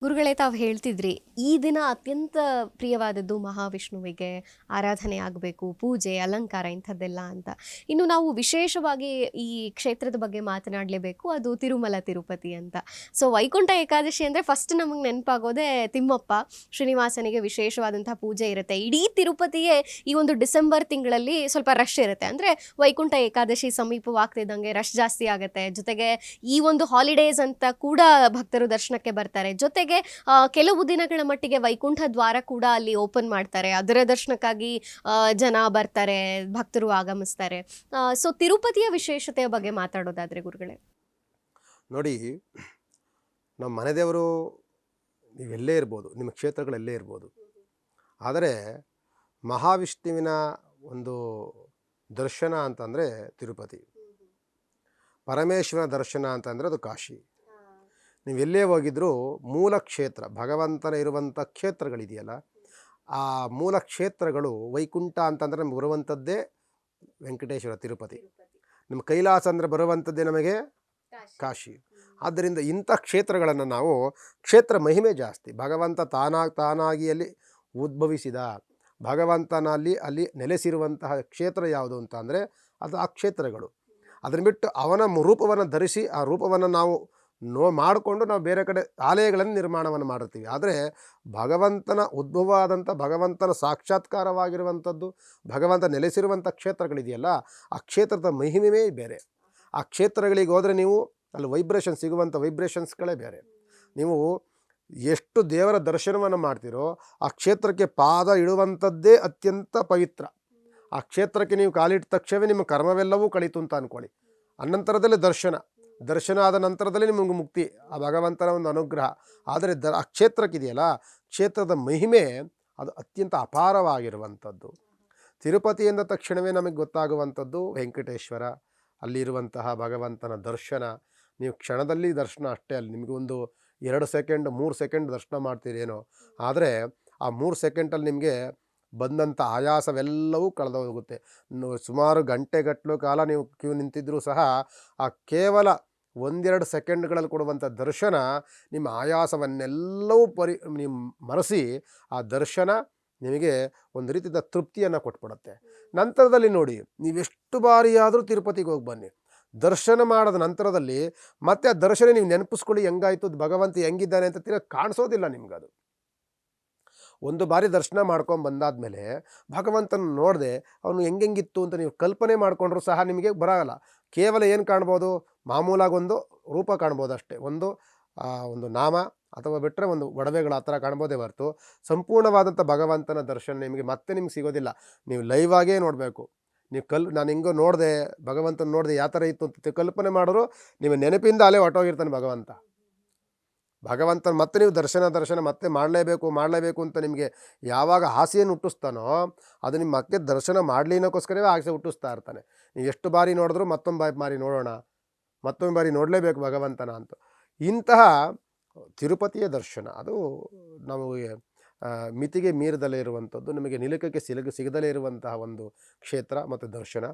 ಗುರುಗಳೇ ತಾವು ಹೇಳ್ತಿದ್ರಿ ಈ ದಿನ ಅತ್ಯಂತ ಪ್ರಿಯವಾದದ್ದು ಮಹಾವಿಷ್ಣುವಿಗೆ ಆರಾಧನೆ ಆಗಬೇಕು, ಪೂಜೆ ಅಲಂಕಾರ ಇಂಥದ್ದೆಲ್ಲ ಅಂತ. ಇನ್ನು ನಾವು ವಿಶೇಷವಾಗಿ ಈ ಕ್ಷೇತ್ರದ ಬಗ್ಗೆ ಮಾತನಾಡಲೇಬೇಕು, ಅದು ತಿರುಮಲ ತಿರುಪತಿ ಅಂತ. ಸೊ ವೈಕುಂಠ ಏಕಾದಶಿ ಅಂದರೆ ಫಸ್ಟ್ ನಮಗೆ ನೆನಪಾಗೋದೇ ತಿಮ್ಮಪ್ಪ ಶ್ರೀನಿವಾಸನಿಗೆ ವಿಶೇಷವಾದಂಥ ಪೂಜೆ ಇರುತ್ತೆ. ಇಡೀ ತಿರುಪತಿಯೇ ಈ ಒಂದು ಡಿಸೆಂಬರ್ ತಿಂಗಳಲ್ಲಿ ಸ್ವಲ್ಪ ರಶ್ ಇರುತ್ತೆ. ಅಂದರೆ ವೈಕುಂಠ ಏಕಾದಶಿ ಸಮೀಪವಾಗ್ತಿದ್ದಂಗೆ ರಶ್ ಜಾಸ್ತಿ ಆಗುತ್ತೆ. ಜೊತೆಗೆ ಈ ಒಂದು ಹಾಲಿಡೇಸ್ ಅಂತ ಕೂಡ ಭಕ್ತರು ದರ್ಶನಕ್ಕೆ ಬರ್ತಾರೆ. ಜೊತೆಗೆ ಕೆಲವು ದಿನಗಳ ಮಟ್ಟಿಗೆ ವೈಕುಂಠ ದ್ವಾರ ಕೂಡ ಅಲ್ಲಿ ಓಪನ್ ಮಾಡ್ತಾರೆ. ಅದರ ದರ್ಶನಕ್ಕಾಗಿ ಜನ ಬರ್ತಾರೆ, ಭಕ್ತರು ಆಗಮಿಸ್ತಾರೆ. ಸೊ ತಿರುಪತಿಯ ವಿಶೇಷತೆಯ ಬಗ್ಗೆ ಮಾತಾಡೋದಾದ್ರೆ ಗುರುಗಳೇ. ನೋಡಿ, ನಮ್ಮ ಮನೆ ದೇವರು ನೀವೆಲ್ಲೇ ಇರ್ಬೋದು, ನಿಮ್ಮ ಕ್ಷೇತ್ರಗಳೆಲ್ಲೇ ಇರ್ಬೋದು, ಆದರೆ ಮಹಾವಿಷ್ಣುವಿನ ಒಂದು ದರ್ಶನ ಅಂತಂದರೆ ತಿರುಪತಿ, ಪರಮೇಶ್ವರನ ದರ್ಶನ ಅಂತಂದರೆ ಅದು ಕಾಶಿ. ನೀವೆಲ್ಲೇ ಹೋಗಿದ್ರೂ ಮೂಲ ಕ್ಷೇತ್ರ ಭಗವಂತನ ಇರುವಂಥ ಕ್ಷೇತ್ರಗಳಿದೆಯಲ್ಲ, ಆ ಮೂಲ ಕ್ಷೇತ್ರಗಳು ವೈಕುಂಠ ಅಂತಂದರೆ ನಮಗೆ ಬರುವಂಥದ್ದೇ ವೆಂಕಟೇಶ್ವರ ತಿರುಪತಿ. ನಿಮ್ಮ ಕೈಲಾಸ ಅಂದರೆ ಬರುವಂಥದ್ದೇ ನಮಗೆ ಕಾಶಿ. ಆದ್ದರಿಂದ ಇಂಥ ಕ್ಷೇತ್ರಗಳನ್ನು ನಾವು ಕ್ಷೇತ್ರ ಮಹಿಮೆ ಜಾಸ್ತಿ. ಭಗವಂತ ತಾನಾಗಿ ಅಲ್ಲಿ ಉದ್ಭವಿಸಿದ ಭಗವಂತನಲ್ಲಿ ಅಲ್ಲಿ ನೆಲೆಸಿರುವಂತಹ ಕ್ಷೇತ್ರ ಯಾವುದು ಅಂತ ಅಂದರೆ ಅದು ಆ ಕ್ಷೇತ್ರಗಳು. ಅದನ್ನು ಬಿಟ್ಟು ಅವನ ರೂಪವನ್ನು ಧರಿಸಿ ಆ ರೂಪವನ್ನು ನಾವು ಮಾಡಿಕೊಂಡು ನಾವು ಬೇರೆ ಕಡೆ ಆಲಯಗಳನ್ನು ನಿರ್ಮಾಣವನ್ನು ಮಾಡಿರ್ತೀವಿ. ಆದರೆ ಭಗವಂತನ ಉದ್ಭವ ಆದಂಥ ಭಗವಂತನ ಸಾಕ್ಷಾತ್ಕಾರವಾಗಿರುವಂಥದ್ದು ಭಗವಂತ ನೆಲೆಸಿರುವಂಥ ಕ್ಷೇತ್ರಗಳಿದೆಯಲ್ಲ, ಆ ಕ್ಷೇತ್ರದ ಮಹಿಮೆಯೇ ಬೇರೆ. ಆ ಕ್ಷೇತ್ರಗಳಿಗೆ ಹೋದರೆ ನೀವು ಅಲ್ಲಿ ವೈಬ್ರೇಷನ್ ಸಿಗುವಂಥ ವೈಬ್ರೇಷನ್ಸ್ಗಳೇ ಬೇರೆ. ನೀವು ಎಷ್ಟು ದೇವರ ದರ್ಶನವನ್ನು ಮಾಡ್ತೀರೋ ಆ ಕ್ಷೇತ್ರಕ್ಕೆ ಪಾದ ಇಡುವಂಥದ್ದೇ ಅತ್ಯಂತ ಪವಿತ್ರ. ಆ ಕ್ಷೇತ್ರಕ್ಕೆ ನೀವು ಕಾಲಿಟ್ಟ ತಕ್ಷಣವೇ ನಿಮ್ಮ ಕರ್ಮವೆಲ್ಲವೂ ಕಳೀತು ಅಂತ ಅಂದ್ಕೊಳ್ಳಿ. ಅನಂತರದಲ್ಲಿ ದರ್ಶನ ಆದ ನಂತರದಲ್ಲಿ ನಿಮಗೆ ಮುಕ್ತಿ, ಆ ಭಗವಂತನ ಒಂದು ಅನುಗ್ರಹ. ಆದರೆ ಆ ಕ್ಷೇತ್ರಕ್ಕಿದೆಯಲ್ಲ, ಕ್ಷೇತ್ರದ ಮಹಿಮೆ ಅದು ಅತ್ಯಂತ ಅಪಾರವಾಗಿರುವಂಥದ್ದು. ತಿರುಪತಿ ಎಂದ ತಕ್ಷಣವೇ ನಮಗೆ ಗೊತ್ತಾಗುವಂಥದ್ದು ವೆಂಕಟೇಶ್ವರ, ಅಲ್ಲಿರುವಂತಹ ಭಗವಂತನ ದರ್ಶನ. ನೀವು ಕ್ಷಣದಲ್ಲಿ ದರ್ಶನ ಅಷ್ಟೇ, ಅಲ್ಲಿ ನಿಮಗೆ ಒಂದು 2 ಸೆಕೆಂಡ್ 3 ಸೆಕೆಂಡ್ ದರ್ಶನ ಮಾಡ್ತೀರೇನೋ, ಆದರೆ ಆ 3 ಸೆಕೆಂಡಲ್ಲಿ ನಿಮಗೆ ಬಂದಂಥ ಆಯಾಸವೆಲ್ಲವೂ ಕಳೆದೋಗುತ್ತೆ. ಸುಮಾರು ಗಂಟೆಗಟ್ಟಲು ಕಾಲ ನೀವು ಕ್ಯೂ ನಿಂತಿದ್ದರೂ ಸಹ ಆ ಕೇವಲ 1-2 ಸೆಕೆಂಡ್ಗಳಲ್ಲಿ ಕೊಡುವಂಥ ದರ್ಶನ ನಿಮ್ಮ ಆಯಾಸವನ್ನೆಲ್ಲವೂ ನೀವು ಮರೆಸಿ ಆ ದರ್ಶನ ನಿಮಗೆ ಒಂದು ರೀತಿಯ ತೃಪ್ತಿಯನ್ನು ಕೊಟ್ಬಿಡುತ್ತೆ. ನಂತರದಲ್ಲಿ ನೋಡಿ, ನೀವೆಷ್ಟು ಬಾರಿಯಾದರೂ ತಿರುಪತಿಗೆ ಹೋಗಿ ಬನ್ನಿ, ದರ್ಶನ ಮಾಡಿದ ನಂತರದಲ್ಲಿ ಮತ್ತೆ ಆ ದರ್ಶನ ನೀವು ನೆನಪಿಸ್ಕೊಳ್ಳಿ, ಹೆಂಗಾಯ್ತು ಭಗವಂತ ಹೆಂಗಿದ್ದಾನೆ ಅಂತ ತಿರ್ಗಿ ಕಾಣಿಸೋದಿಲ್ಲ ನಿಮ್ಗದು. ಒಂದು ಬಾರಿ ದರ್ಶನ ಮಾಡ್ಕೊಂಡು ಬಂದಾದಮೇಲೆ ಭಗವಂತನ ನೋಡದೆ ಅವನು ಹೆಂಗಿತ್ತು ಅಂತ ನೀವು ಕಲ್ಪನೆ ಮಾಡಿಕೊಂಡ್ರೂ ಸಹ ನಿಮಗೆ ಬರೋಲ್ಲ. ಕೇವಲ ಏನು ಕಾಣ್ಬೋದು, ಮಾಮೂಲಾಗಿ ಒಂದು ರೂಪ ಕಾಣ್ಬೋದು ಅಷ್ಟೇ, ಒಂದು ನಾಮ ಅಥವಾ ಬಿಟ್ಟರೆ ಒಂದು ಒಡವೆಗಳು ಆ ಥರ ಕಾಣ್ಬೋದೇ ಹೊರತು ಸಂಪೂರ್ಣವಾದಂಥ ಭಗವಂತನ ದರ್ಶನ ನಿಮಗೆ ಸಿಗೋದಿಲ್ಲ. ನೀವು ಲೈವ್ ಆಗೇ ನೋಡಬೇಕು. ನೀವು ನಾನು ಹೆಂಗೋ ನೋಡಿದೆ ಭಗವಂತನ ನೋಡಿದೆ ಯಾವ ಥರ ಇತ್ತು ಅಂತ ಕಲ್ಪನೆ ಮಾಡಿದ್ರು ನೀವು ನೆನಪಿಂದ ಅಲ್ಲೇ ಹೊರಟೋಗಿರ್ತಾನೆ ಭಗವಂತನ ಮತ್ತೆ ನೀವು ದರ್ಶನ ಮತ್ತೆ ಮಾಡಲೇಬೇಕು ಅಂತ ನಿಮಗೆ ಯಾವಾಗ ಆಸೆಯನ್ನು ಹುಟ್ಟಿಸ್ತಾನೋ ಅದು ನಿಮ್ಮ ಮತ್ತೆ ದರ್ಶನ ಮಾಡಲಿನಕ್ಕೋಸ್ಕರವೇ ಆಸೆ ಹುಟ್ಟಿಸ್ತಾ ಇರ್ತಾನೆ. ನೀವು ಎಷ್ಟು ಬಾರಿ ನೋಡಿದ್ರೂ ಮತ್ತೊಂದು ಬಾರಿ ನೋಡೋಣ, ಮತ್ತೊಂದು ಬಾರಿ ನೋಡಲೇಬೇಕು ಭಗವಂತನ ಅಂತ. ಇಂತಹ ತಿರುಪತಿಯ ದರ್ಶನ ಅದು ನಮಗೆ ಮಿತಿಗೆ ಮೀರದಲ್ಲೇ ಇರುವಂಥದ್ದು, ನಿಮಗೆ ನಿಲುಕಕ್ಕೆ ಸಿಗದಲೇ ಇರುವಂತಹ ಒಂದು ಕ್ಷೇತ್ರ ಮತ್ತು ದರ್ಶನ.